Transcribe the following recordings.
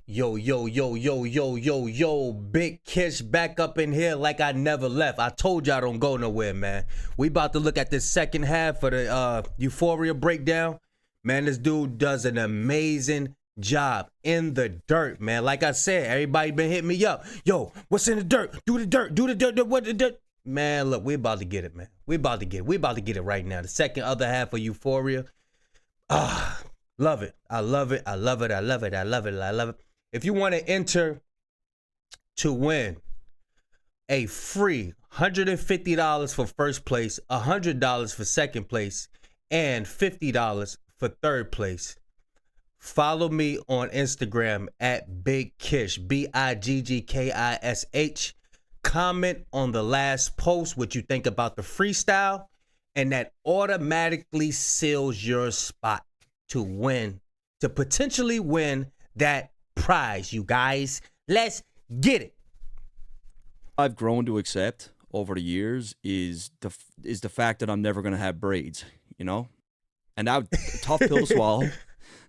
Yo, yo, yo, yo, yo, yo, yo, Big Kish back up in here like I never left. I told y'all don't go nowhere, man. We about to look at this second half of the Euphoria breakdown. Man, this dude does an amazing job in the dirt, man. Like I said, everybody been hitting me up. Yo, what's in the dirt? Do the dirt, do the dirt, what the dirt? Man, look, we about to get it, man. We about to get it. We about to get it right now. The other half of Euphoria. Love it. I love it. I love it. I love it. I love it. I love it. If you want to enter to win a free $150 for first place, $100 for second place, and $50 for third place, follow me on Instagram at Big Kish, BIGGKISH. Comment on the last post what you think about the freestyle, and that automatically seals your spot to win, to potentially win that prize, you guys. Let's get it. I've grown to accept over the years is the fact that I'm never gonna have braids, you know, and now tough pill to swallow.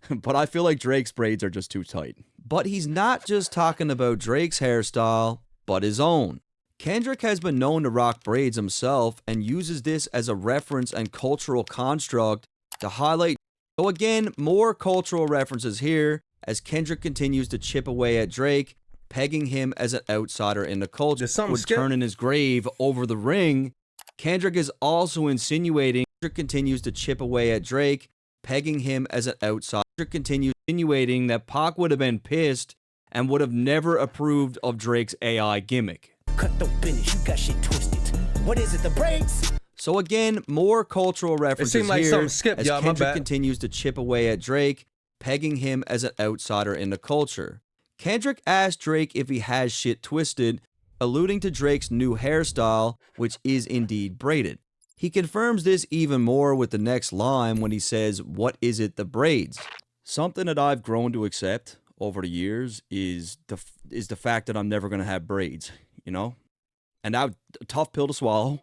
But I feel like Drake's braids are just too tight. But he's not just talking about Drake's hairstyle, but his own. Kendrick has been known to rock braids himself and uses this as a reference and cultural construct to highlight. So again, more cultural references here, as Kendrick continues to chip away at Drake, pegging him as an outsider in the culture, would turn in his grave over the ring. Kendrick is also insinuating, Kendrick continues to chip away at Drake, pegging him as an outsider. Kendrick continues insinuating that Pac would have been pissed and would have never approved of Drake's AI gimmick. Cut the business, you got shit twisted. What is it, the braids? So again, more cultural references it seemed like here, something skipped, as y'all, my Kendrick bad. continues to chip away at Drake, pegging him as an outsider in the culture. Kendrick asked Drake if he has shit twisted, alluding to Drake's new hairstyle, which is indeed braided. He confirms this even more with the next line when he says, "What is it, the braids?" Something that I've grown to accept over the years is the fact that I'm never going to have braids, you know? And now, tough pill to swallow,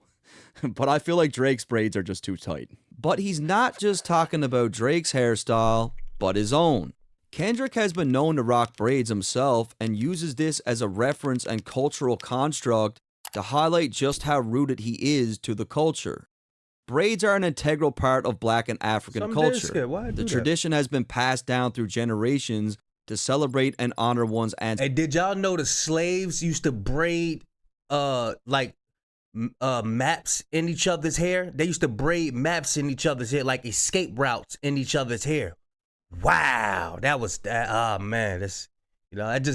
but I feel like Drake's braids are just too tight. But he's not just talking about Drake's hairstyle, but his own. Kendrick has been known to rock braids himself and uses this as a reference and cultural construct to highlight just how rooted he is to the culture. Braids are an integral part of Black and African culture. The tradition has been passed down through generations to celebrate and honor one's ancestors. Hey, did y'all know the slaves used to braid maps in each other's hair? They used to braid maps in each other's hair, like escape routes in each other's hair. Wow, that was that. Oh man, that's, you know, I had to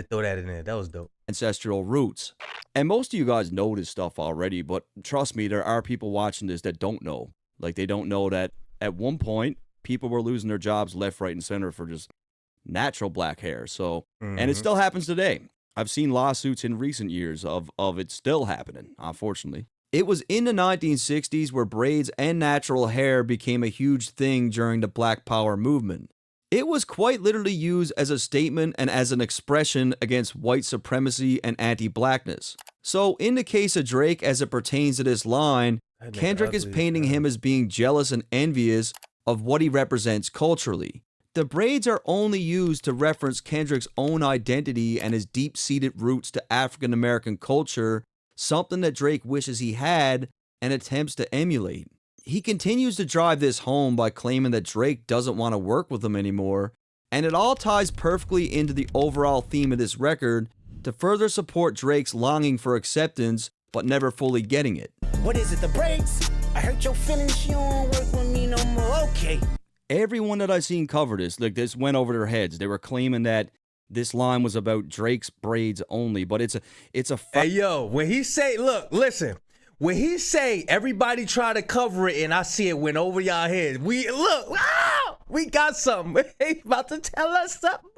throw that in there. That was dope. Ancestral roots. And most of you guys know this stuff already, but trust me, there are people watching this that don't know. Like, they don't know that at one point people were losing their jobs left, right, and center for just natural black hair. So, and it still happens today. I've seen lawsuits in recent years of it still happening, unfortunately. It was in the 1960s where braids and natural hair became a huge thing during the Black Power movement. It was quite literally used as a statement and as an expression against white supremacy and anti-blackness. So in the case of Drake, as it pertains to this line, Kendrick is painting him as being jealous and envious of what he represents culturally. The braids are only used to reference Kendrick's own identity and his deep-seated roots to African American culture, something that Drake wishes he had and attempts to emulate. He continues to drive this home by claiming that Drake doesn't want to work with him anymore, and it all ties perfectly into the overall theme of this record to further support Drake's longing for acceptance but never fully getting it. What is it, the braids? I hurt your feelings, you don't work with me no more, okay. Everyone that I've seen cover this, like, this went over their heads. They were claiming that this line was about Drake's braids only, but it's a Hey yo, when he say, look, listen, when he say everybody try to cover it and I see it went over y'all heads, we got something. He about to tell us something.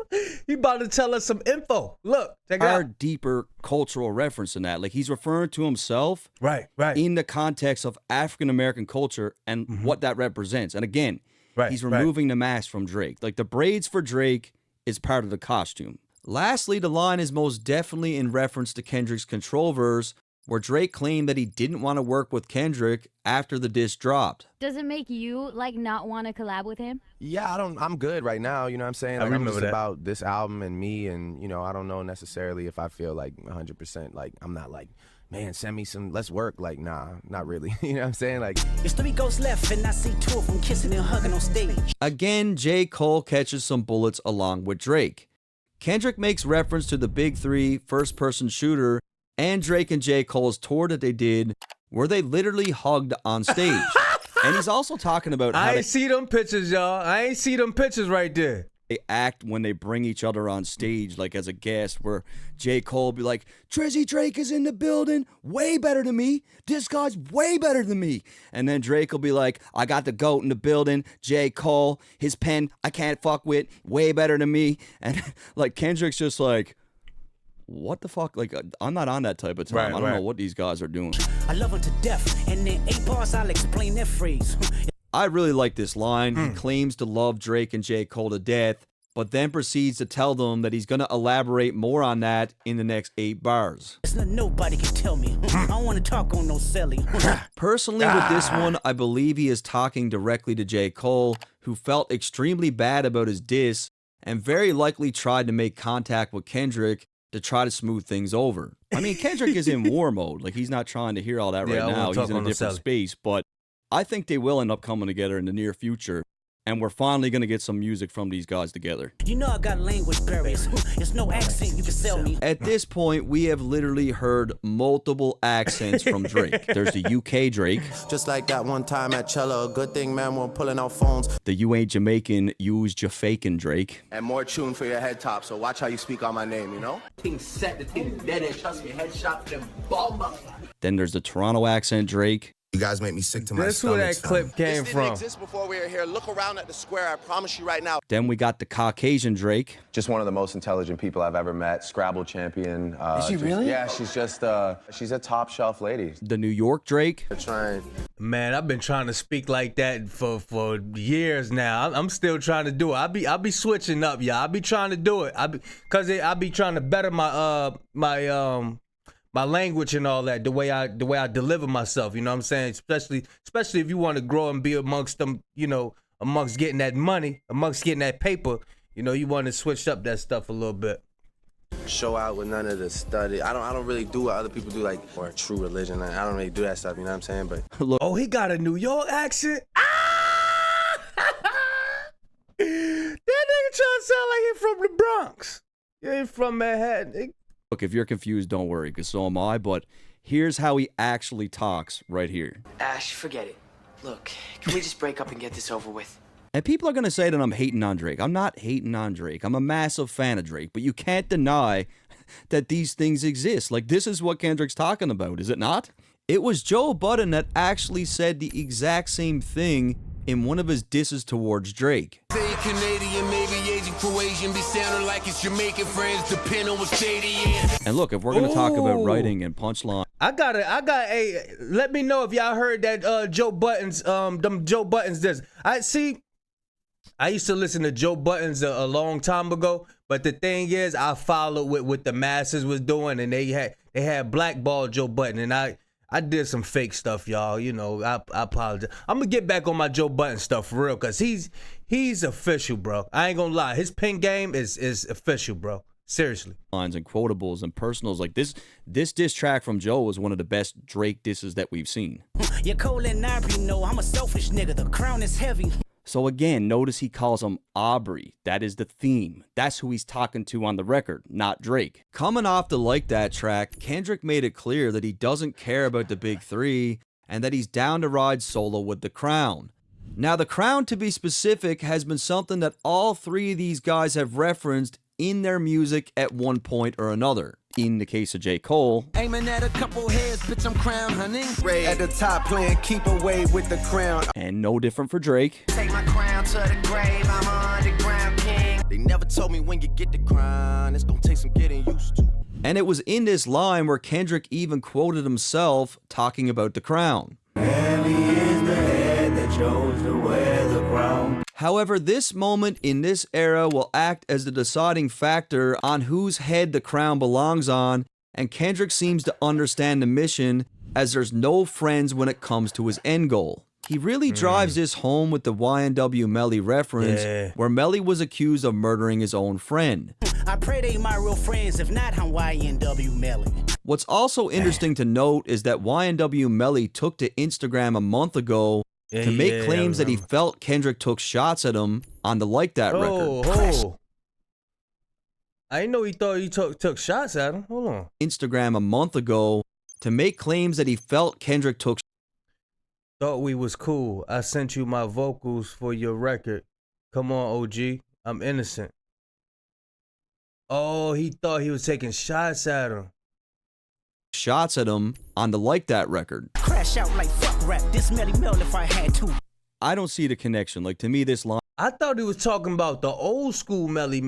He about to tell us some info. Look, check it out. Deeper cultural reference in that. Like, he's referring to himself right in the context of African American culture and what that represents. And again, he's removing the mask from Drake. Like, the braids for Drake is part of the costume. Lastly, the line is most definitely in reference to Kendrick's Control verse, where Drake claimed that he didn't want to work with Kendrick after the diss dropped. Does it make you like not want to collab with him? Yeah, I'm good right now, you know what I'm saying? Like, I'm remember just that. about this album and me, and, you know, I don't know necessarily if I feel like 100%, like, I'm not like, man, send me some, let's work. Like, nah, not really. You know what I'm saying? Like, There's 3 ghosts left, and I see 2 of them kissing and hugging on stage. Again, J. Cole catches some bullets along with Drake. Kendrick makes reference to the Big Three first-person shooter and Drake and J. Cole's tour that they did, where they literally hugged on stage. And he's also talking about how I ain't see them pictures, y'all. I ain't see them pictures right there. they act when they bring each other on stage, like as a guest, where J. Cole will be like, Drizzy Drake is in the building, way better than me. This guy's way better than me. And then Drake will be like, I got the GOAT in the building, J. Cole, his pen, I can't fuck with, way better than me. And like Kendrick's just like, what the fuck? Like, I'm not on that type of time. Right, I don't right. know what these guys are doing. I love them to death, and in 8 bars I'll explain that phrase. I really like this line. He claims to love Drake and J. Cole to death, but then proceeds to tell them that he's going to elaborate more on that in the next 8 bars. It's not nobody can tell me. I don't want to talk on no selling. Personally, with this one, I believe he is talking directly to J. Cole, who felt extremely bad about his diss and very likely tried to make contact with Kendrick to try to smooth things over. I mean, Kendrick is in war mode. Like, he's not trying to hear all that Yeah, I right won't now. talk He's in on a no different celly. space, but I think they will end up coming together in the near future, and we're finally going to get some music from these guys together. You know I got language barriers. There's no accent you can sell me. At this point, we have literally heard multiple accents from Drake. There's the UK Drake, just like that one time at Cello, good thing, man, we're pulling out phones. the You Ain't Jamaican, Use Jafakin Drake, And more tune for your head top, so watch how you speak on my name, you know? Thing set, the thing is dead, and trust me, headshot for them bomb. then there's the Toronto accent Drake, You guys make me sick to my That's where that clip came This from. didn't exist before we were here. Look around at the square, I promise you right now. then we got the Caucasian Drake, Just one of the most intelligent people I've ever met. Scrabble champion. Is she really? Yeah, she's just, she's a top shelf lady. the New York Drake, They're trying. Man, I've been trying to speak like that for years now. I'm still trying to do it. I be switching up, y'all. I be trying to do it. I be trying to better my my language and all that, the way I deliver myself. You know what I'm saying? Especially if you want to grow and be amongst them, you know, amongst getting that money, amongst getting that paper. You know, you want to switch up that stuff a little bit. Show out with none of the study. I don't really do what other people do, like, or true religion. I don't really do that stuff, you know what I'm saying? But Oh, he got a New York accent? Ah! That nigga trying to sound like he from the Bronx. He ain't from Manhattan. Look, if you're confused, don't worry, because so am I, but here's how he actually talks right here. Ash, forget it. Look, can we just break up and get this over with? And people are going to say that I'm hating on Drake. I'm not hating on Drake. I'm a massive fan of Drake, but you can't deny that these things exist. Like, this is what Kendrick's talking about, is it not? It was Joe Budden that actually said the exact same thing in one of his disses towards Drake. Say Canadian, maybe Asian, Croatian, be sounding like it's Jamaican friends, depending on what state he in. And look, if we're going to talk about Ooh. writing and punchline, Let me know if y'all heard that Joe Buttons, them Joe Buttons this. I used to listen to Joe Buttons a long time ago, but the thing is, I followed what the masses was doing, and they had blackballed Joe Button, and I did some fake stuff, y'all. You know, I apologize. I'm gonna get back on my Joe Button stuff for real, cause he's official, bro. I ain't gonna lie, his pen game is official, bro. Seriously. lines and quotables and personals, like this diss track from Joe was one of the best Drake disses that we've seen. You're cold and Aubrey, no, I'm a selfish nigga. The crown is heavy. So again, notice he calls him Aubrey. That is the theme. That's who he's talking to on the record, not Drake. Coming off the Like That track, Kendrick made it clear that he doesn't care about the big three and that he's down to ride solo with the Crown. Now, the Crown, to be specific, has been something that all 3 of these guys have referenced in their music at one point or another. In the case of J. Cole, Aiming at a couple heads, bitch, I'm crown hunting. At the top playing keep away with the crown. and no different for Drake. Take my crown to the grave, I'm an underground king. They never told me when you get the crown, it's gonna take some getting used to. And it was in this line where Kendrick even quoted himself talking about the Crown. However, this moment in this era will act as the deciding factor on whose head the crown belongs on and Kendrick seems to understand the mission as there's no friends when it comes to his end goal. He really drives this home with the YNW Melly reference, where Melly was accused of murdering his own friend. I pray they my real friends, if not, I'm YNW Melly. What's also interesting to note is that YNW Melly took to Instagram a month ago to make claims that he felt Kendrick took shots at him on the Like That record. I didn't know he thought he took shots at him. Hold on. Instagram a month ago to make claims that he felt Kendrick took. Thought we was cool. I sent you my vocals for your record. Come on, OG. I'm innocent. Oh, he thought he was taking shots at him. Shots at him on the Like That record. Crash out like fuck rap. This Melly Mel if I had to. I don't see the connection. Like, to me, this line. I thought he was talking about the old school Melly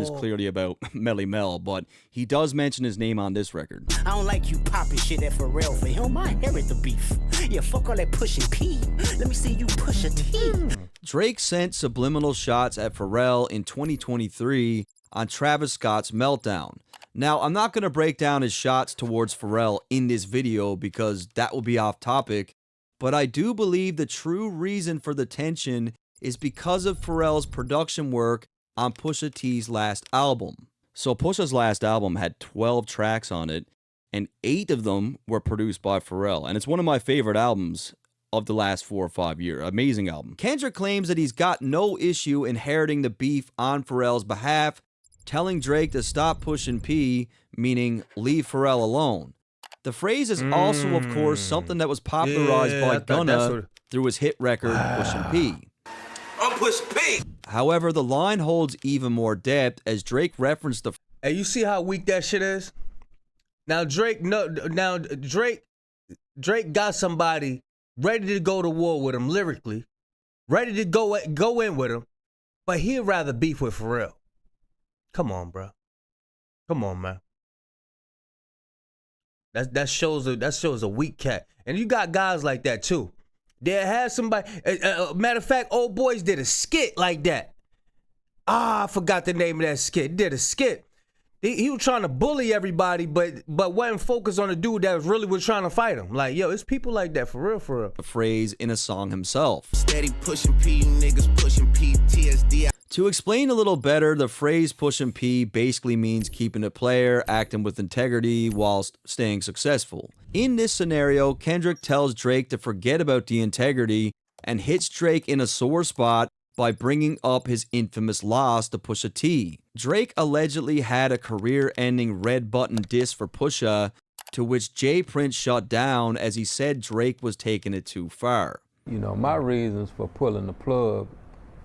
Is clearly about Melly Mel, but he does mention his name on this record. I don't like you popping shit at Pharrell. For him, I inherit the beef. Yeah, fuck all that pushing P. Let me see you push a T. Drake sent subliminal shots at Pharrell in 2023 on Travis Scott's Meltdown. Now, I'm not going to break down his shots towards Pharrell in this video because that will be off topic, but I do believe the true reason for the tension is because of Pharrell's production work on Pusha T's last album. So Pusha's last album had 12 tracks on it, and 8 of them were produced by Pharrell, and it's one of my favorite albums of the last 4 or 5 years. Amazing album. Kendrick claims that he's got no issue inheriting the beef on Pharrell's behalf, telling Drake to stop pushing P, meaning leave Pharrell alone. The phrase is also, of course, something that was popularized by Gunna through his hit record, Pushin' P. I'm Push P. However, the line holds even more depth as Drake referenced the. Hey, you see how weak that shit is? Now Drake got somebody ready to go to war with him lyrically, ready to go in with him, but he'd rather beef with Pharrell. Come on, bro. Come on, man. That shows a weak cat, and you got guys like that too. There has somebody. Matter of fact, Old Boys did a skit like that. I forgot the name of that skit. He did a skit. He was trying to bully everybody, but wasn't focused on the dude that really was trying to fight him. Like, yo, it's people like that for real, for real. The phrase in a song himself. Steady pushing P, niggas pushing PTSD. To explain a little better, the phrase pushing P basically means keeping it player, acting with integrity whilst staying successful. In this scenario, Kendrick tells Drake to forget about the integrity and hits Drake in a sore spot by bringing up his infamous loss to Pusha T. Drake allegedly had a career-ending red button diss for Pusha, to which Jay Prince shut down as he said Drake was taking it too far. You know, my reasons for pulling the plug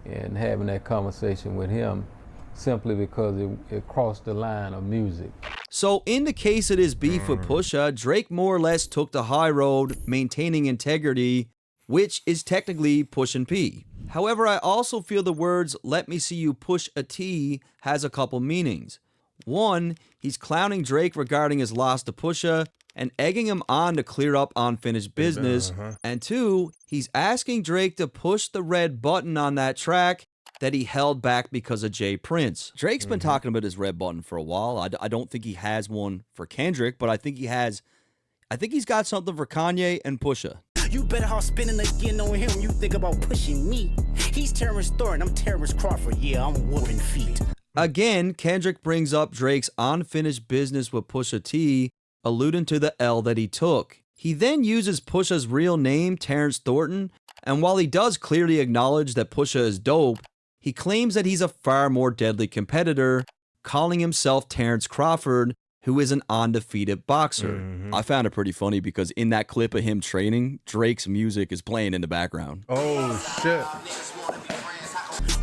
and having that conversation with him simply because it crossed the line of music. So in the case of his beef with Pusha, Drake more or less took the high road, maintaining integrity, which is technically pushing P. However, I also feel the words "let me see you push a T" has a couple meanings. One, he's clowning Drake regarding his loss to Pusha and egging him on to clear up unfinished business. And two, he's asking Drake to push the red button on that track that he held back because of Jay Prince. Drake's been talking about his red button for a while. I don't think he has one for Kendrick, but I think he's got something for Kanye and Pusha. You better off spinning again on him. You think about pushing me. He's Terrence Thornton, I'm Terrence Crawford. Yeah, I'm whooping feet. Again, Kendrick brings up Drake's unfinished business with Pusha T, alluding to the L that he took. He then uses Pusha's real name, Terrence Thornton, and while he does clearly acknowledge that Pusha is dope, he claims that he's a far more deadly competitor, calling himself Terrence Crawford, who is an undefeated boxer. I found it pretty funny because in that clip of him training, Drake's music is playing in the background. Oh, shit.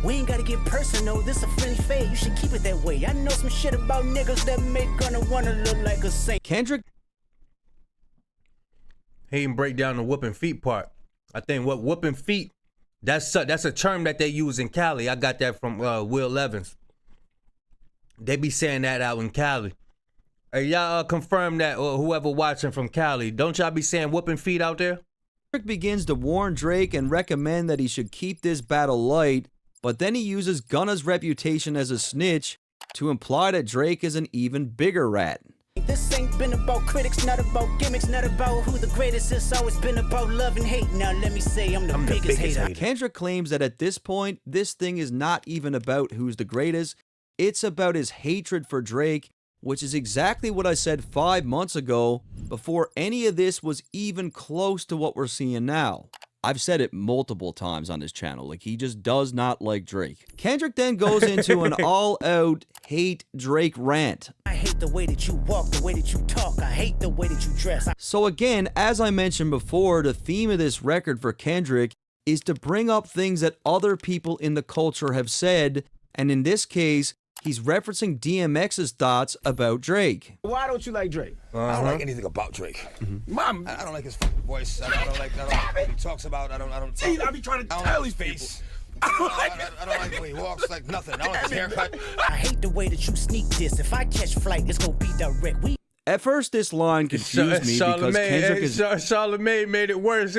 We ain't gotta get personal, this a friendly fade. You should keep it that way. I know some shit about niggas that make gonna wanna look like a saint. Kendrick. He didn't break down the whooping feet part. I think what whooping feet, that's a term that they use in Cali. I got that from Will Evans. They be saying that out in Cali. Hey, y'all confirm that, or whoever watching from Cali, don't y'all be saying whooping feet out there? Kendrick begins to warn Drake and recommend that he should keep this battle light, but then he uses Gunna's reputation as a snitch to imply that Drake is an even bigger rat. This ain't been about critics, not about gimmicks, not about who the greatest. It's always been about love and hate. Now let me say I'm the biggest hater. Kendrick claims that at this point, this thing is not even about who's the greatest. It's about his hatred for Drake, which is exactly what I said 5 months ago, before any of this was even close to what we're seeing now. I've said it multiple times on this channel, like he just does not like Drake. Kendrick then goes into an all-out hate Drake rant. I hate the way that you walk, the way that you talk. I hate the way that you dress. So again, as I mentioned before, the theme of this record for Kendrick is to bring up things that other people in the culture have said, and in this case, he's referencing DMX's thoughts about Drake. Why don't you like Drake? I don't like anything about Drake. Mom, I don't like his fucking voice. I don't like what he talks about. I don't. See, I be trying to tell these face. I don't like the way he walks, like nothing. I don't like his haircut. I hate the way that you sneak this. If I catch flight, it's gonna be direct. At first, this line confused me because Kendrick is Charlamagne made it worse.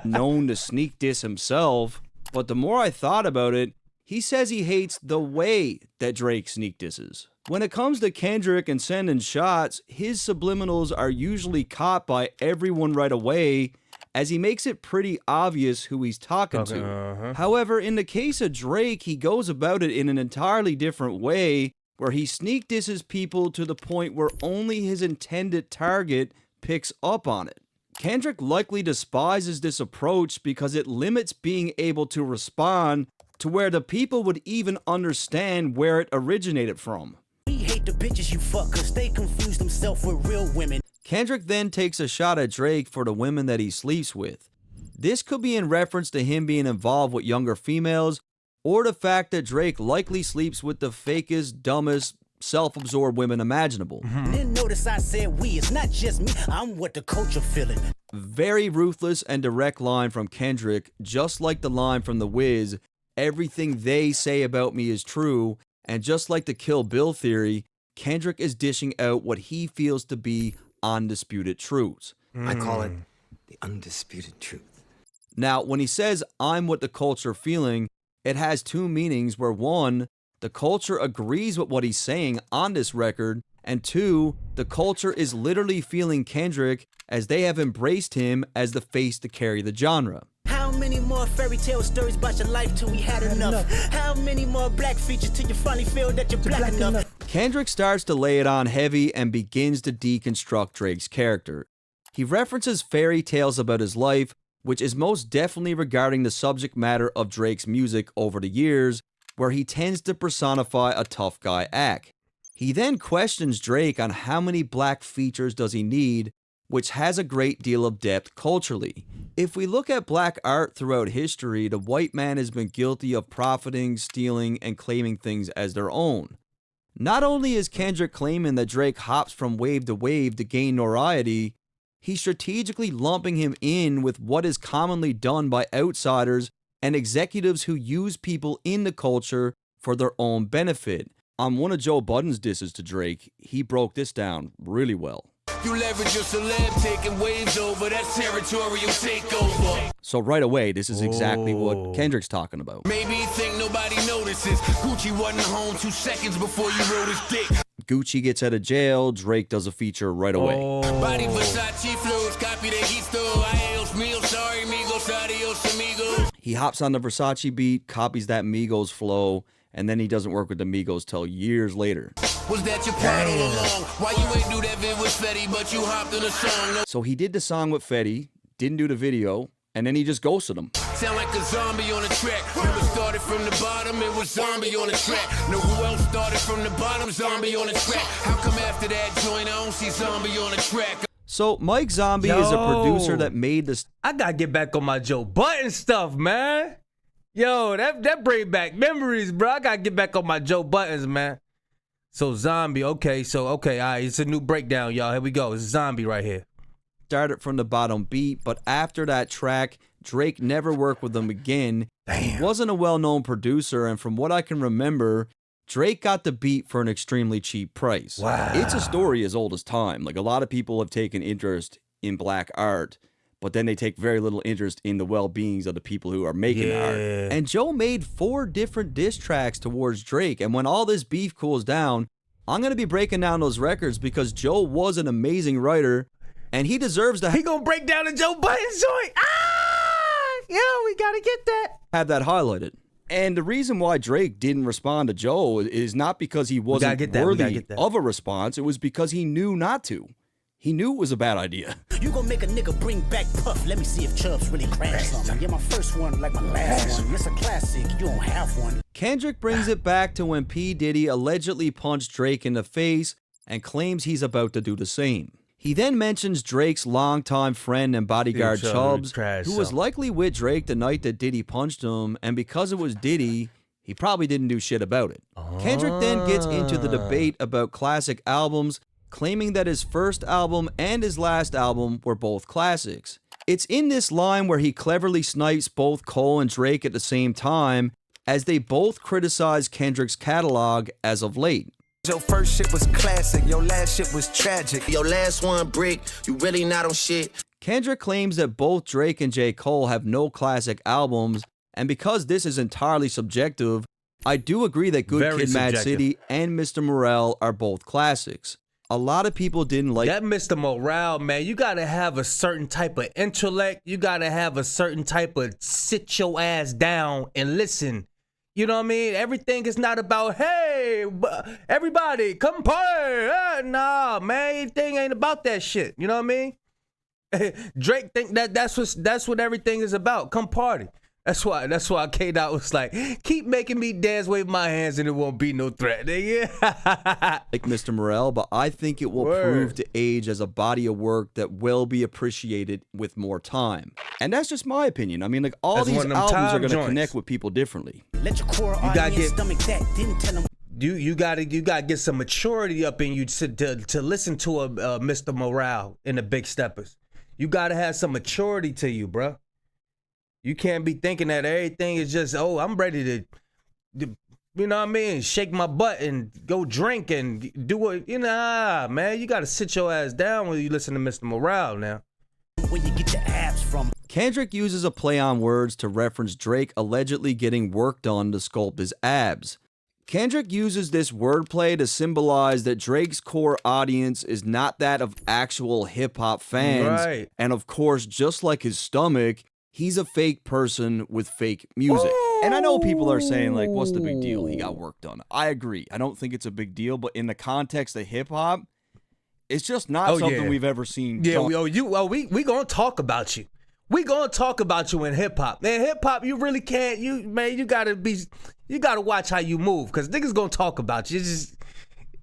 known to sneak diss himself, but the more I thought about it, he says he hates the way that Drake sneak disses. When it comes to Kendrick and sending shots, his subliminals are usually caught by everyone right away, as he makes it pretty obvious who he's talking to. However, in the case of Drake, he goes about it in an entirely different way, where he sneak disses people to the point where only his intended target picks up on it. Kendrick likely despises this approach because it limits being able to respond to where the people would even understand where it originated from. We hate the bitches you fuck cause they confuse themselves with real women. Kendrick then takes a shot at Drake for the women that he sleeps with. This could be in reference to him being involved with younger females, or the fact that Drake likely sleeps with the fakest, dumbest, self-absorbed women imaginable. Then notice I said we, it's not just me, I'm what the culture feeling. Very ruthless and direct line from Kendrick, just like the line from The Wiz, everything they say about me is true, and just like the Kill Bill theory, Kendrick is dishing out what he feels to be undisputed truths. I call it the undisputed truth. Now, when he says, I'm what the culture feeling, it has two meanings where one, the culture agrees with what he's saying on this record, and two, the culture is literally feeling Kendrick as they have embraced him as the face to carry the genre. How many more fairy tale stories about your life till we had enough? How many more black features till you finally feel that you're black enough? Kendrick starts to lay it on heavy and begins to deconstruct Drake's character. He references fairy tales about his life, which is most definitely regarding the subject matter of Drake's music over the years, where he tends to personify a tough guy act. He then questions Drake on how many black features does he need, which has a great deal of depth culturally. If we look at black art throughout history, the white man has been guilty of profiting, stealing, and claiming things as their own. Not only is Kendrick claiming that Drake hops from wave to gain notoriety, he's strategically lumping him in with what is commonly done by outsiders and executives who use people in the culture for their own benefit. On one of Joe Budden's disses to Drake, he broke this down really well. You leverage your celeb taking waves over, that's territorial takeover. So right away, this is exactly what Kendrick's talking about. Maybe you think nobody notices. Gucci wasn't home 2 seconds before you wrote his dick. Gucci gets out of jail, Drake does a feature right away. Body Versace flows, copy that he stole. Adios mío, sorry amigos, adios amigos. He hops on the Versace beat, copies that Migos flow, and then he doesn't work with the Migos till years later. Was that your part all along? Why you ain't do that vid with Fetty, but you hopped in a song? So he did the song with Fetty, didn't do the video, and then he just ghosted him. Sound like a zombie on a track. Never started from the bottom, it was zombie on the track. Know who else started from the bottom? Zombie on the track. How come after that joint I don't see zombie on the track? So Mike Zombie is a producer that made this. I gotta get back on my Joe Budden stuff, man. Yo, that bring back memories, bro. I gotta get back on my Joe Buttons, man. So Zombie, okay, all right, it's a new breakdown, y'all. Here we go. It's Zombie right here. Started from the bottom beat, but after that track, Drake never worked with them again. Damn. He wasn't a well-known producer, and from what I can remember, Drake got the beat for an extremely cheap price. Wow. It's a story as old as time. Like, a lot of people have taken interest in black art, but then they take very little interest in the well-beings of the people who are making the art. And Joe made 4 different diss tracks towards Drake, and when all this beef cools down, I'm going to be breaking down those records because Joe was an amazing writer, and he deserves to He gonna break down the Joe Budden joint. Yeah, we gotta get that. have that highlighted. And the reason why Drake didn't respond to Joe is not because he wasn't worthy of a response. It was because he knew not to. He knew it was a bad idea. You gon' make a nigga bring back Puff. Let me see if Chubbs really crashed something. Yeah, my first one like my last one. It's a classic. You don't have one. Kendrick brings it back to when P. Diddy allegedly punched Drake in the face and claims he's about to do the same. He then mentions Drake's longtime friend and bodyguard Chubbs, who was likely with Drake the night that Diddy punched him, and because it was Diddy, he probably didn't do shit about it. Kendrick then gets into the debate about classic albums, claiming that his first album and his last album were both classics. It's in this line where he cleverly snipes both Cole and Drake at the same time, as they both criticize Kendrick's catalog as of late. Your first shit was classic, your last shit was tragic. Your last one brick, you really not on shit. Kendrick claims that both Drake and J. Cole have no classic albums, and because this is entirely subjective, I do agree that Good Kid, Mad City and Mr. Morale are both classics. A lot of people didn't like that Mr. Morale, man. You gotta have a certain type of intellect. You gotta have a certain type of sit your ass down and listen. You know what I mean? Everything is not about, hey, everybody, come party. Nah, man, everything ain't about that shit. You know what I mean? Drake think that's what everything is about. Come party. That's why K-Dot was like, keep making me dance, wave my hands, and it won't be no threat. Yeah. Like Mr. Morale, but I think it will prove to age as a body of work that will be appreciated with more time. And that's just my opinion. I mean, like, all these albums are going to connect with people differently. Let your core audience stomach that. Didn't tell them. You gotta get some maturity up in you to listen to a Mr. Morale in the Big Steppers. You gotta have some maturity to you, bro. You can't be thinking that everything is just, oh, I'm ready to, you know what I mean, shake my butt and go drink and do it. You know, man, you got to sit your ass down when you listen to Mr. Morale now. Where you get your abs from. Kendrick uses a play on words to reference Drake allegedly getting work done to sculpt his abs. Kendrick uses this wordplay to symbolize that Drake's core audience is not that of actual hip-hop fans. Right. And of course, just like his stomach, he's a fake person with fake music. And I know people are saying, like, what's the big deal? He got work done. I agree. I don't think it's a big deal, but in the context of hip-hop, it's just not something we've ever seen. Yeah, we gonna talk about you. We gonna talk about you in hip-hop. In hip-hop, you really can't, you gotta watch how you move, because niggas gonna talk about you.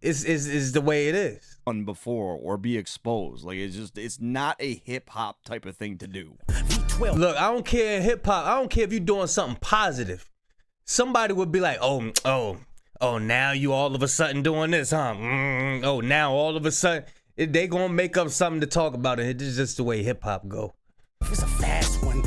It's the way it is. Before or be exposed. Like, it's not a hip-hop type of thing to do. Look, I don't care in hip-hop. I don't care if you're doing something positive. Somebody would be like, oh, now you all of a sudden doing this, huh? Oh, now all of a sudden they gonna make up something to talk about it. It's just the way hip-hop go. It's a fast one.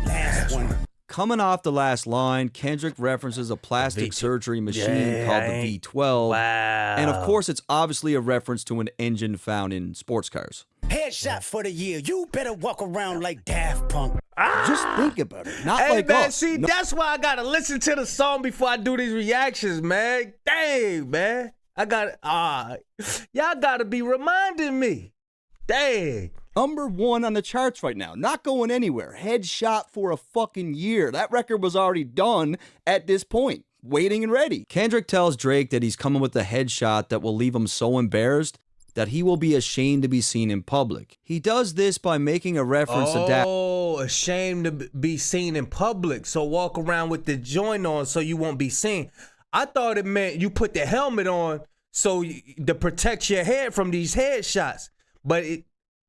Last one. Coming off the last line, Kendrick references a plastic surgery machine called the V12. Wow. And of course, it's obviously a reference to an engine found in sports cars. Headshot for the year. You better walk around like Daft Punk. Just think about it. Not hey, like man, us. see, that's why I gotta listen to the song before I do these reactions, man. Dang, man. Y'all gotta be reminding me. Dang. Number 1 on the charts right now. Not going anywhere. Headshot for a fucking year. That record was already done at this point. Waiting and ready. Kendrick tells Drake that he's coming with a headshot that will leave him so embarrassed that he will be ashamed to be seen in public. He does this by making a reference to that. Oh, ashamed to be seen in public. So walk around with the joint on so you won't be seen. I thought it meant you put the helmet on so to protect your head from these headshots. But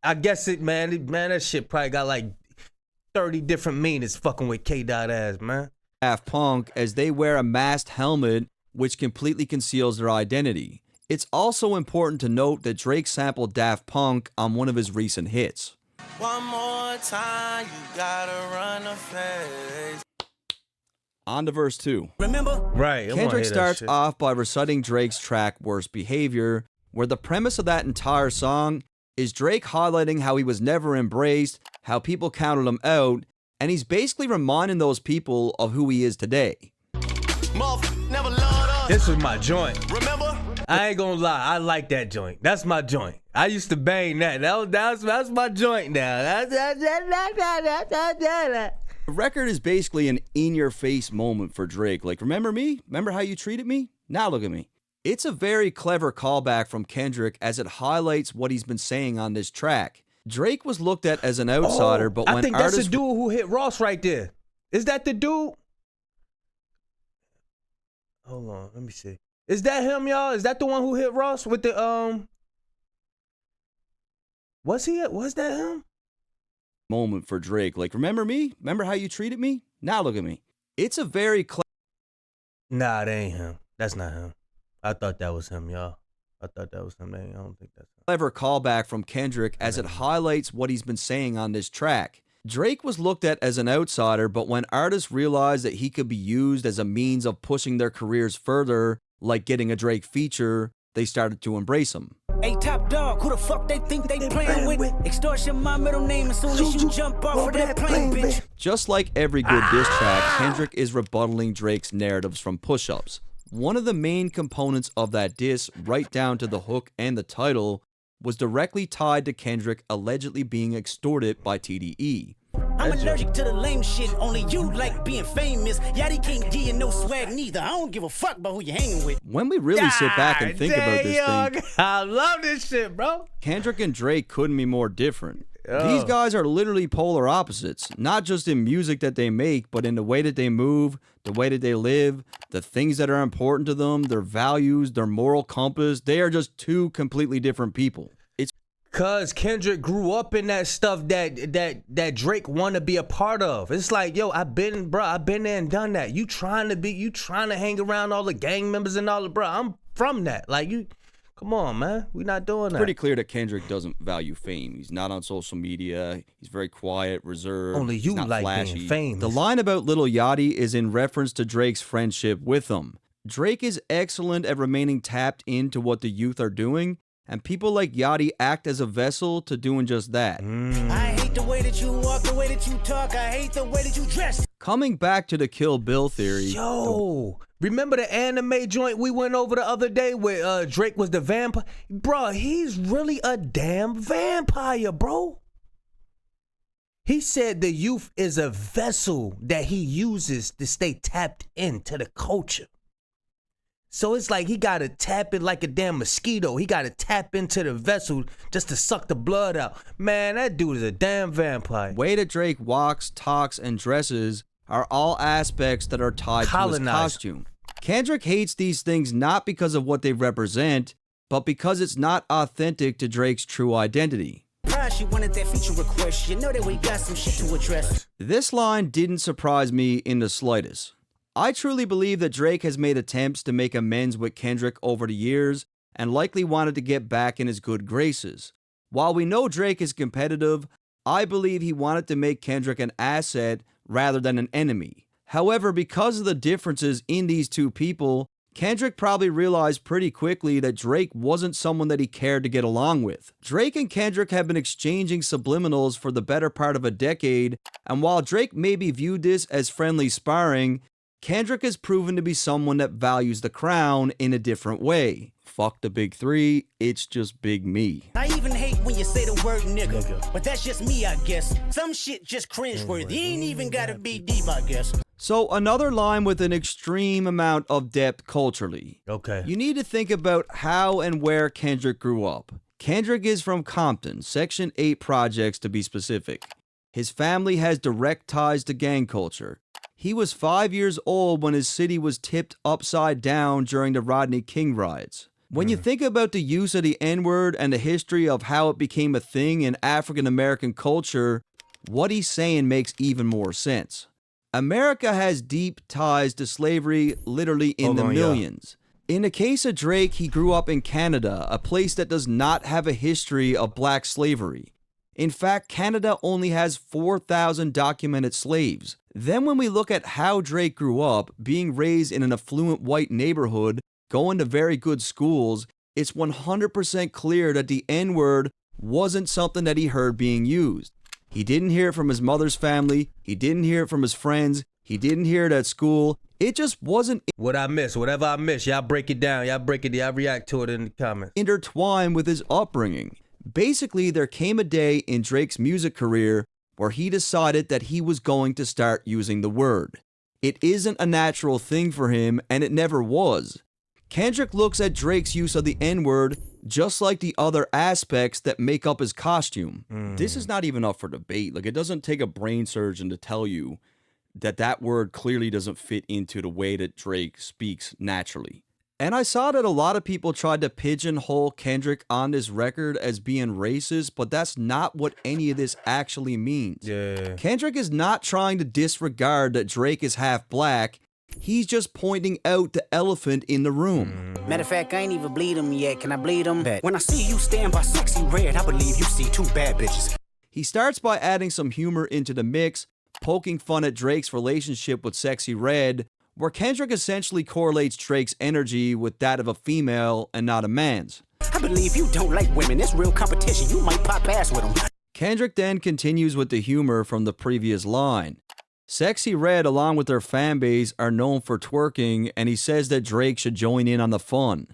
I guess man, that shit probably got like 30 different meanings fucking with K-Dot ass, man. Daft Punk, as they wear a masked helmet which completely conceals their identity. It's also important to note that Drake sampled Daft Punk on one of his recent hits. One more time, you gotta run a phase. On to verse 2. Remember? Right. Kendrick starts off by reciting Drake's track Worst Behavior, where the premise of that entire song is Drake highlighting how he was never embraced, how people counted him out, and he's basically reminding those people of who he is today. This was my joint. Remember? I ain't gonna lie, I like that joint. That's my joint. I used to bang that. That's my joint now. The record is basically an in-your-face moment for Drake. Like, remember me? Remember how you treated me? Now look at me. It's a very clever callback from Kendrick as it highlights what he's been saying on this track. Drake was looked at as an outsider, but when I think that's the dude who hit Ross right there. Is that the dude? Hold on, let me see. Is that him, y'all? Is that the one who hit Ross with the Was that him? Moment for Drake. Like, remember me? Remember how you treated me? Now look at me. It's a very Nah, that ain't him. That's not him. I thought that was him, y'all. I thought that was him. I don't think that's him. Clever callback from Kendrick as it highlights what he's been saying on this track. Drake was looked at as an outsider, but when artists realized that he could be used as a means of pushing their careers further, like getting a Drake feature, they started to embrace him. Hey, top dog, who the fuck they think they playing with? Extortion my middle name as soon as you jump off of that plane, bitch. Just like every good diss track, Kendrick is rebuttaling Drake's narratives from push-ups. One of the main components of that diss, right down to the hook and the title, was directly tied to Kendrick allegedly being extorted by TDE. I'm allergic to the lame shit, only you like being famous. Yachty can't give you no swag neither. I don't give a fuck about who you hanging with. When we really sit back and think about this thing, I love this shit, bro. Kendrick and Drake couldn't be more different. These guys are literally polar opposites, not just in music that they make, but in the way that they move, the way that they live, the things that are important to them, their values, their moral compass. They are just two completely different people. It's cause Kendrick grew up in that stuff that Drake want to be a part of. It's like, yo, I've been there and done that. You trying to hang around all the gang members and all the, bro, I'm from that. Like, you, come on, man. We not doing that. It's pretty clear that Kendrick doesn't value fame. He's not on social media. He's very quiet, reserved. Only you He's not like flashy. being famous. The line about Lil Yachty is in reference to Drake's friendship with him. Drake is excellent at remaining tapped into what the youth are doing, and people like Yachty act as a vessel to doing just that. I hate the way that you walk, the way that you talk. I hate the way that you dress. Coming back to the Kill Bill theory. Yo, remember the anime joint we went over the other day where Drake was the vampire? Bro, he's really a damn vampire, bro. He said the youth is a vessel that he uses to stay tapped into the culture. So it's like he got to tap it like a damn mosquito. He got to tap into the vessel just to suck the blood out. Man, that dude is a damn vampire. Way that Drake walks, talks, and dresses are all aspects that are tied to his costume. Kendrick hates these things not because of what they represent, but because it's not authentic to Drake's true identity. She wanted that feature request. You know that we got some shit to address. This line didn't surprise me in the slightest. I truly believe that Drake has made attempts to make amends with Kendrick over the years and likely wanted to get back in his good graces. While we know Drake is competitive, I believe he wanted to make Kendrick an asset rather than an enemy. However, because of the differences in these two people, Kendrick probably realized pretty quickly that Drake wasn't someone that he cared to get along with. Drake and Kendrick have been exchanging subliminals for the better part of a decade, and while Drake maybe viewed this as friendly sparring, Kendrick has proven to be someone that values the crown in a different way. Fuck the big three, it's just big me. I even hate when you say the word nigga, but that's just me, I guess. Some shit just cringeworthy. Ain't even gotta be deep, I guess. So another line with an extreme amount of depth culturally. Okay. You need to think about how and where Kendrick grew up. Kendrick is from Compton, Section 8 projects to be specific. His family has direct ties to gang culture. He was 5 years old when his city was tipped upside down during the Rodney King riots. When you think about the use of the N-word and the history of how it became a thing in African American culture, what he's saying makes even more sense. America has deep ties to slavery, literally in the millions. In the case of Drake, he grew up in Canada, a place that does not have a history of black slavery. In fact, Canada only has 4,000 documented slaves. Then when we look at how Drake grew up, being raised in an affluent white neighborhood, going to very good schools, it's 100% clear that the N-word wasn't something that he heard being used. He didn't hear it from his mother's family. He didn't hear it from his friends. He didn't hear it at school. It just wasn't. What I miss, whatever I miss, y'all break it down. Y'all break it. Y'all react to it in the comments. Intertwined with his upbringing. Basically, there came a day in Drake's music career where he decided that he was going to start using the word. It isn't a natural thing for him, and it never was. Kendrick looks at Drake's use of the N-word just like the other aspects that make up his costume. This is not even up for debate. Like, it doesn't take a brain surgeon to tell you that that word clearly doesn't fit into the way that Drake speaks naturally. And I saw that a lot of people tried to pigeonhole Kendrick on this record as being racist, but that's not what any of this actually means. Yeah. Kendrick is not trying to disregard that Drake is half black. He's just pointing out the elephant in the room. Matter of fact, I ain't even bleed him yet. Can I bleed him? When I see you stand by sexy red, I believe you see two bad bitches. He starts by adding some humor into the mix, poking fun at Drake's relationship with Sexy Red, where Kendrick essentially correlates Drake's energy with that of a female and not a man's. I believe you don't like women. It's real competition. You might pop ass with them. Kendrick then continues with the humor from the previous line. Sexy Red, along with their fan base, are known for twerking, and he says that Drake should join in on the fun.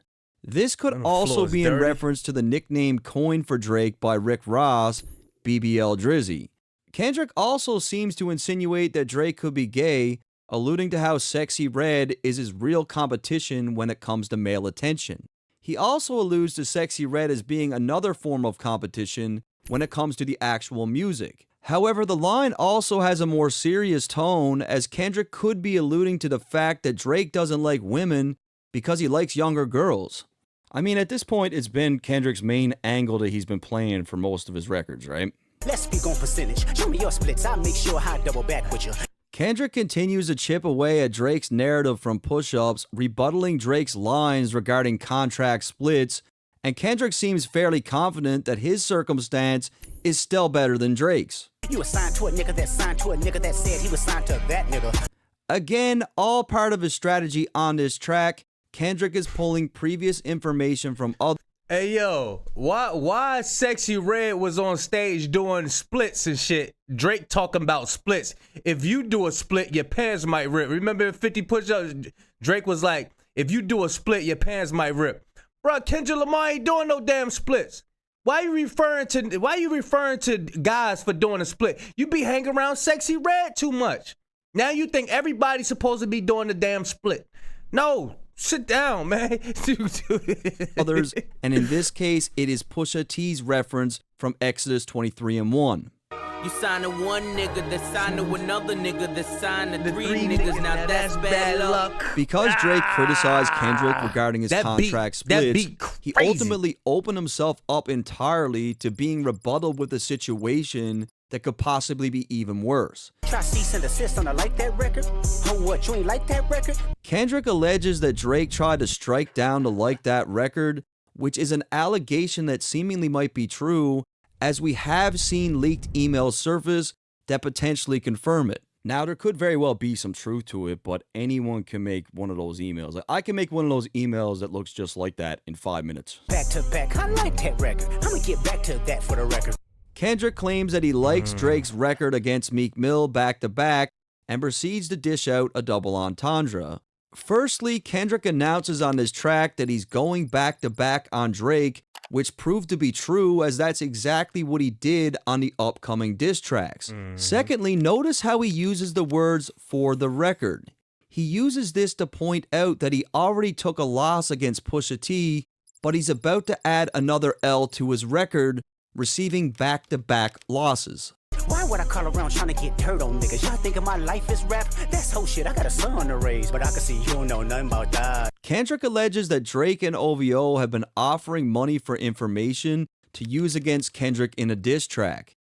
This could also be in reference to the nickname coined for Drake by Rick Ross, BBL Drizzy. Kendrick also seems to insinuate that Drake could be gay, alluding to how Sexy Red is his real competition when it comes to male attention. He also alludes to Sexy Red as being another form of competition when it comes to the actual music. However, the line also has a more serious tone, as Kendrick could be alluding to the fact that Drake doesn't like women because he likes younger girls. I mean, at this point, it's been Kendrick's main angle that he's been playing for most of his records, right? Let's speak on percentage. Show me your splits. I'll make sure I double back with you. Kendrick continues to chip away at Drake's narrative from push-ups, rebuttaling Drake's lines regarding contract splits, and Kendrick seems fairly confident that his circumstance is still better than Drake's. You assigned to a nigga that signed to a nigga that said he was signed to that nigga. Again, all part of his strategy on this track. Kendrick is pulling previous information from other. Hey yo, why Sexy Red was on stage doing splits and shit? Drake talking about splits. If you do a split, your pants might rip. Remember in 50 push-ups, Drake was like, if you do a split, your pants might rip. Bro, Kendrick Lamar ain't doing no damn splits. Why you referring to guys for doing a split? You be hanging around Sexy Red too much. Now you think everybody's supposed to be doing the damn split. No, sit down, man. Others, and in this case, it is Pusha T's reference from Exodus 23:1. You sign to one nigga that signed to another nigga that signed to three niggas. Now that's bad luck. Because Drake criticized Kendrick regarding his contract splits, he ultimately opened himself up entirely to being rebutted with a situation that could possibly be even worse. Try cease and desist on a like that record? Oh, what, you ain't like that record? Kendrick alleges that Drake tried to strike down the Like That record, which is an allegation that seemingly might be true, as we have seen leaked emails surface that potentially confirm it. Now, there could very well be some truth to it, but anyone can make one of those emails. Like, I can make one of those emails that looks just like that in 5 minutes. Back to back, I like that record. I'm gonna get back to that for the record. Kendrick claims that he likes Drake's record against Meek Mill back to back and proceeds to dish out a double entendre. Firstly, Kendrick announces on this track that he's going back to back on Drake, which proved to be true, as that's exactly what he did on the upcoming diss tracks. Secondly, notice how he uses the words "for the record." He uses this to point out that he already took a loss against Pusha T, but he's about to add another L to his record, receiving back-to-back losses. Why would I call around trying to get dirt on niggas? Y'all thinking my life is rap? That's whole shit. I got a son to raise, but I can see you don't know nothing about that. Kendrick alleges that Drake and OVO have been offering money for information to use against Kendrick in a diss track.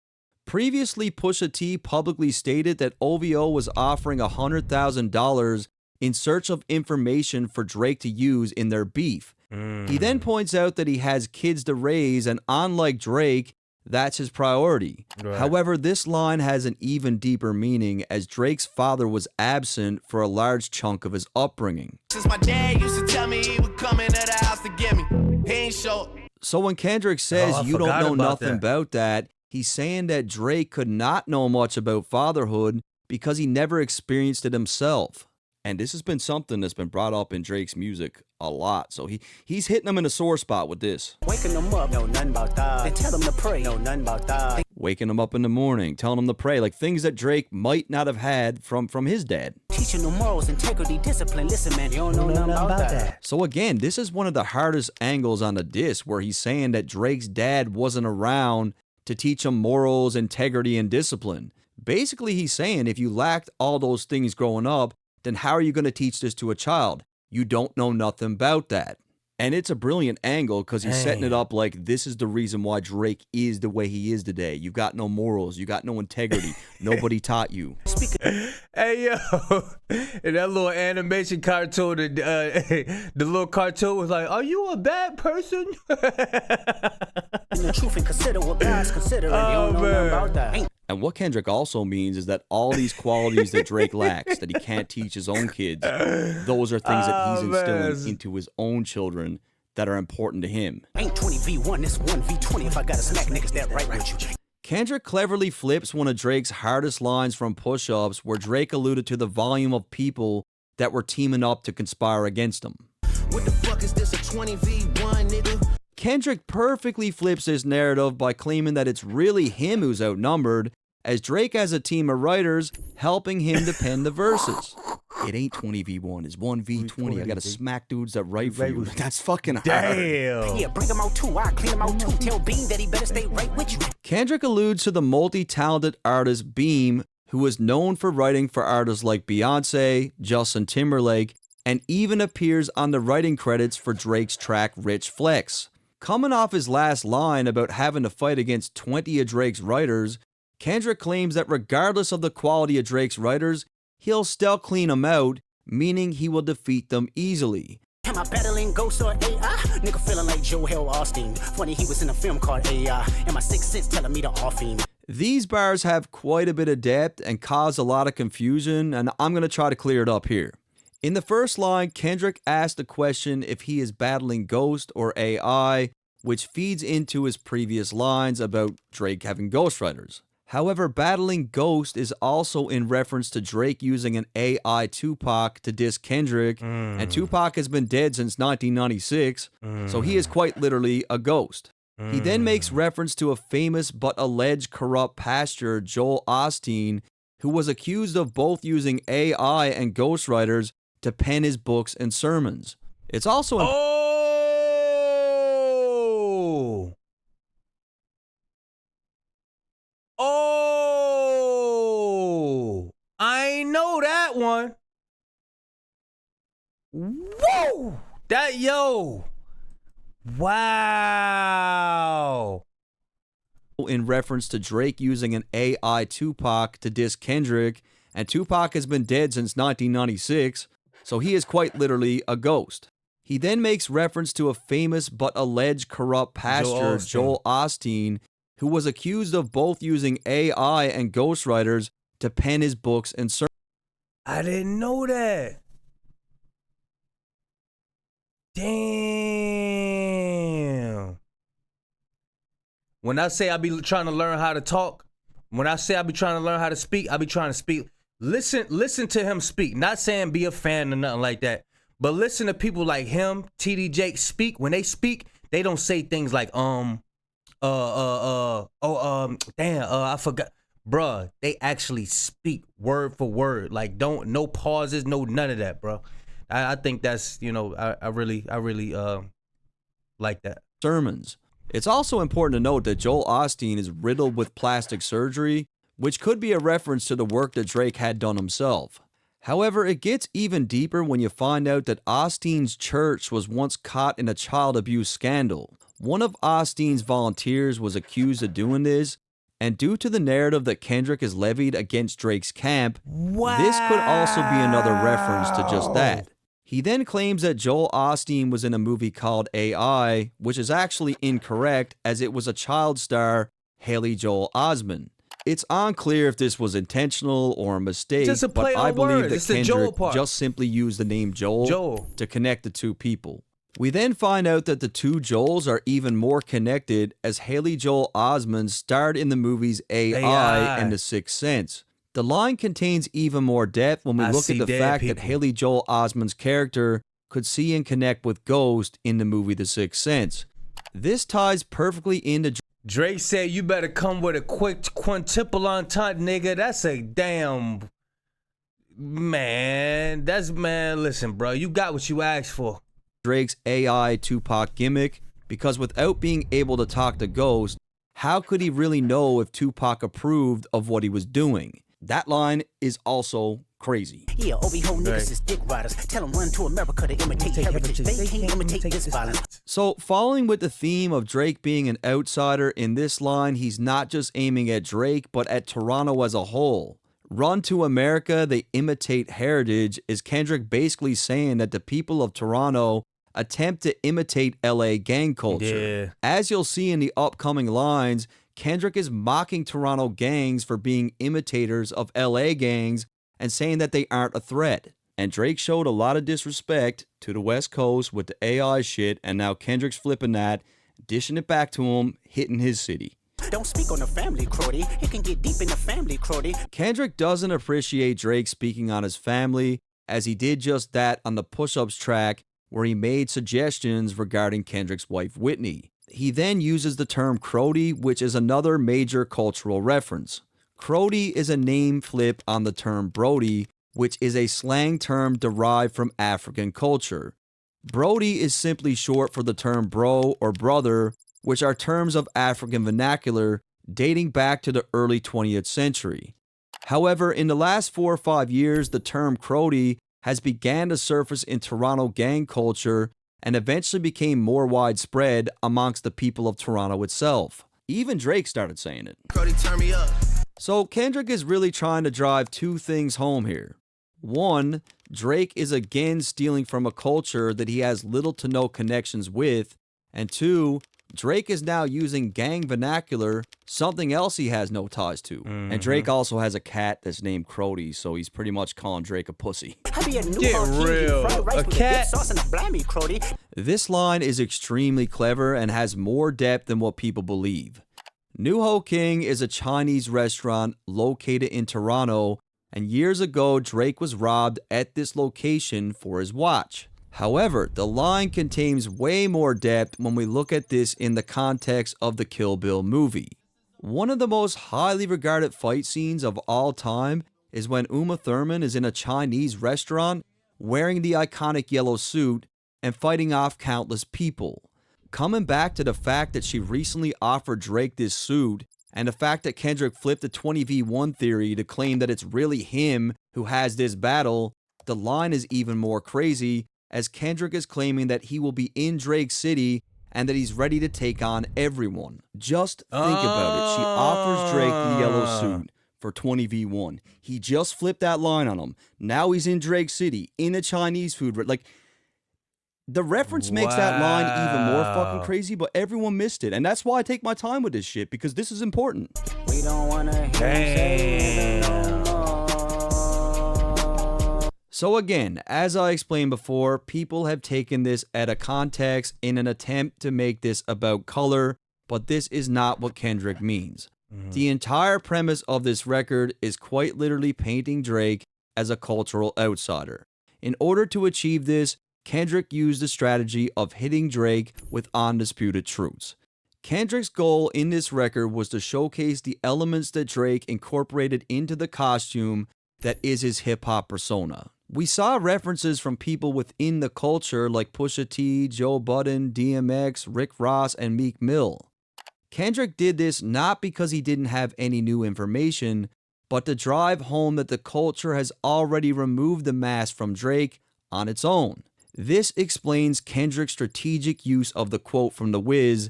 Previously, Pusha T publicly stated that OVO was offering $100,000 in search of information for Drake to use in their beef. He then points out that he has kids to raise, and unlike Drake, that's his priority. Right. However, this line has an even deeper meaning, as Drake's father was absent for a large chunk of his upbringing. Since my dad used to tell me he would come into the house to get me. He ain't show. So when Kendrick says I you don't forgot know about nothing that. about that, he's saying that Drake could not know much about fatherhood because he never experienced it himself. And this has been something that's been brought up in Drake's music a lot. So he's hitting them in a sore spot with this. Waking them up, know nothing about that. Then tell them to pray, know nothing about that. Waking them up in the morning, telling them to pray, like things that Drake might not have had from his dad. Teaching them morals, integrity, discipline. Listen, man, you don't know nothing about that. So again, this is one of the hardest angles on the disc where he's saying that Drake's dad wasn't around to teach him morals, integrity, and discipline. Basically, he's saying if you lacked all those things growing up, then how are you going to teach this to a child? You don't know nothing about that. And it's a brilliant angle because he's setting it up like this is the reason why Drake is the way he is today. You got no morals. You got no integrity. Nobody taught you. Hey, yo. And that little animation cartoon, the little cartoon was like, are you a bad person? The truth and consider what God's considering. You don't know nothing about that. And what Kendrick also means is that all these qualities that Drake lacks, that he can't teach his own kids, those are things that he's instilling into his own children that are important to him. Ain't 20v1, it's 1v20 if I gotta smack niggas that right with you. Kendrick cleverly flips one of Drake's hardest lines from Push-Ups where Drake alluded to the volume of people that were teaming up to conspire against him. What the fuck is this, a 20v1, nigga? Kendrick perfectly flips this narrative by claiming that it's really him who's outnumbered, as Drake has a team of writers helping him to pen the verses. It ain't 20v1, it's 1v20. I gotta smack dudes that write for you. That's fucking hard. Damn. Yeah, bring him out too. I clean him out too. Tell Bean that he better stay right with you. Kendrick alludes to the multi-talented artist Beam, who is known for writing for artists like Beyonce, Justin Timberlake, and even appears on the writing credits for Drake's track Rich Flex. Coming off his last line about having to fight against 20 of Drake's writers, Kendrick claims that regardless of the quality of Drake's writers, he'll still clean them out, meaning he will defeat them easily. Am I battling ghosts or AI? Nigga feeling like Joel Osteen. Funny he was in a film called AI. And my sixth sense telling me to off him. These bars have quite a bit of depth and cause a lot of confusion, and I'm going to try to clear it up here. In the first line, Kendrick asked the question if he is battling Ghost or AI, which feeds into his previous lines about Drake having ghostwriters. However, battling Ghost is also in reference to Drake using an AI Tupac to diss Kendrick, and Tupac has been dead since 1996, so he is quite literally a ghost. He then makes reference to a famous but alleged corrupt pastor, Joel Osteen, who was accused of both using AI and ghostwriters to pen his books and sermons. It's also I ain't know that one. Whoa! Wow. In reference to Drake using an AI Tupac to diss Kendrick, and Tupac has been dead since 1996, so he is quite literally a ghost. He then makes reference to a famous but alleged corrupt pastor, Joel Osteen, who was accused of both using AI and ghostwriters to pen his books and sermons. I didn't know that. Damn. When I say I be trying to learn how to talk, when I say I be trying to learn how to speak, I be trying to speak. Listen to him speak. Not saying be a fan or nothing like that, but listen to people like him, TD Jake speak. When they speak, they don't say things like I forgot. Bruh, they actually speak word for word. Like no pauses, no none of that, bro. I think that's, I really like that. Sermons. It's also important to note that Joel Osteen is riddled with plastic surgery, which could be a reference to the work that Drake had done himself. However, it gets even deeper when you find out that Osteen's church was once caught in a child abuse scandal. One of Osteen's volunteers was accused of doing this, and due to the narrative that Kendrick has levied against Drake's camp, this could also be another reference to just that. He then claims that Joel Osteen was in a movie called AI, which is actually incorrect as it was a child star, Haley Joel Osment. It's unclear if this was intentional or a mistake, but I believe that Kendrick just simply used the name Joel to connect the two people. We then find out that the two Joels are even more connected as Haley Joel Osment starred in the movies AI and The Sixth Sense. The line contains even more depth when we look at the fact that Haley Joel Osment's character could see and connect with Ghost in the movie The Sixth Sense. This ties perfectly into Drake said, "You better come with a quick quintuple entente, nigga." That's a damn man. Listen, bro, you got what you asked for. Drake's AI Tupac gimmick, because without being able to talk to Ghost, how could he really know if Tupac approved of what he was doing? That line is also crazy. Yeah, OB-ho niggas is dick riders. Tell them run to America to imitate heritage. They can't imitate this violence. So, following with the theme of Drake being an outsider, in this line, he's not just aiming at Drake, but at Toronto as a whole. Run to America, they imitate heritage, is Kendrick basically saying that the people of Toronto attempt to imitate LA gang culture. Yeah. As you'll see in the upcoming lines, Kendrick is mocking Toronto gangs for being imitators of LA gangs and saying that they aren't a threat. And Drake showed a lot of disrespect to the West Coast with the AI shit, and now Kendrick's flipping that, dishing it back to him, hitting his city. Don't speak on the family, Crody. It can get deep in the family, Crody. Kendrick doesn't appreciate Drake speaking on his family, as he did just that on the Push-Ups track, where he made suggestions regarding Kendrick's wife, Whitney. He then uses the term Crody, which is another major cultural reference. Crody is a name flip on the term Brody, which is a slang term derived from African culture. Brody is simply short for the term bro or brother, which are terms of African vernacular dating back to the early 20th century. However, in the last 4 or 5 years, the term Crody has began to surface in Toronto gang culture and eventually became more widespread amongst the people of Toronto itself. Even Drake started saying it. Crody, turn me up. So Kendrick is really trying to drive two things home here. One, Drake is again stealing from a culture that he has little to no connections with. And two, Drake is now using gang vernacular, something else he has no ties to. And Drake also has a cat that's named Crody, so he's pretty much calling Drake a pussy. Get real. A cat. This line is extremely clever and has more depth than what people believe. New Ho King is a Chinese restaurant located in Toronto, and years ago Drake was robbed at this location for his watch. However, the line contains way more depth when we look at this in the context of the Kill Bill movie. One of the most highly regarded fight scenes of all time is when Uma Thurman is in a Chinese restaurant wearing the iconic yellow suit and fighting off countless people. Coming back to the fact that she recently offered Drake this suit, and the fact that Kendrick flipped the 20v1 theory to claim that it's really him who has this battle, the line is even more crazy, as Kendrick is claiming that he will be in Drake's city and that he's ready to take on everyone. Just think about it. She offers Drake the yellow suit for 20v1. He just flipped that line on him. Now he's in Drake's city, in a Chinese food. Like, the reference makes that line even more fucking crazy, but everyone missed it. And that's why I take my time with this shit, because this is important. We don't wanna hear So again, as I explained before, people have taken this at a context in an attempt to make this about color, but this is not what Kendrick means. The entire premise of this record is quite literally painting Drake as a cultural outsider. In order to achieve this, Kendrick used the strategy of hitting Drake with undisputed truths. Kendrick's goal in this record was to showcase the elements that Drake incorporated into the costume that is his hip-hop persona. We saw references from people within the culture like Pusha T, Joe Budden, DMX, Rick Ross, and Meek Mill. Kendrick did this not because he didn't have any new information, but to drive home that the culture has already removed the mask from Drake on its own. This explains Kendrick's strategic use of the quote from The Wiz,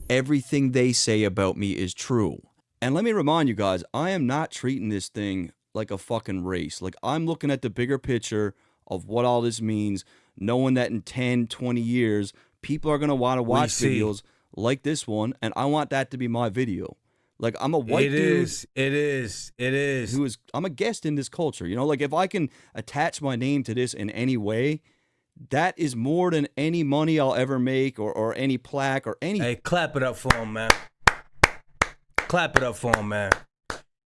"Everything they say about me is true." And let me remind you guys, I am not treating this thing like a fucking race. Like, I'm looking at the bigger picture of what all this means, knowing that in 10, 20 years, people are going to want to watch videos like this one, and I want that to be my video. Like, I'm a white dude. It is. I'm a guest in this culture. You know, like, if I can attach my name to this in any way, that is more than any money I'll ever make or any plaque or any. Hey, clap it up for him, man. Clap it up for him, man.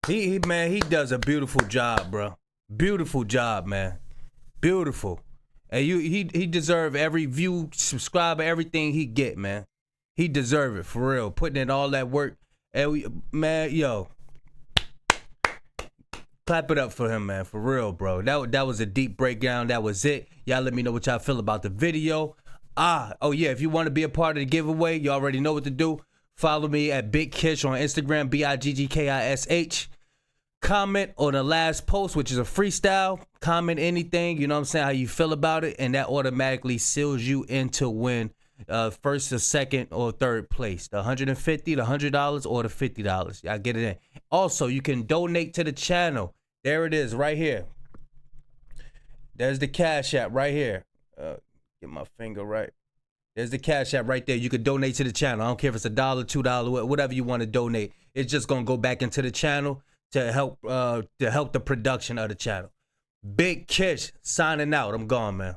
He does a beautiful job, bro. Beautiful job, man. Beautiful. And he deserve every view, subscriber, everything he get, man. He deserve it for real. Putting in all that work. And man, yo. Clap it up for him, man. For real, bro. That was a deep breakdown. That was it. Y'all let me know what y'all feel about the video. Oh yeah, if you want to be a part of the giveaway, you already know what to do. Follow me at Big Kish on Instagram, BIGGKISH. Comment on the last post, which is a freestyle. Comment anything, you know what I'm saying, how you feel about it, and that automatically seals you in to win first or second or third place. The $150, the $100, or the $50. Y'all get it in. Also, you can donate to the channel. There it is, right here. There's the Cash App right here. Get my finger right. There's the Cash App right there. You could donate to the channel. I don't care if it's $1, $2, whatever you want to donate. It's just gonna go back into the channel to help the production of the channel. Big Kish signing out. I'm gone, man.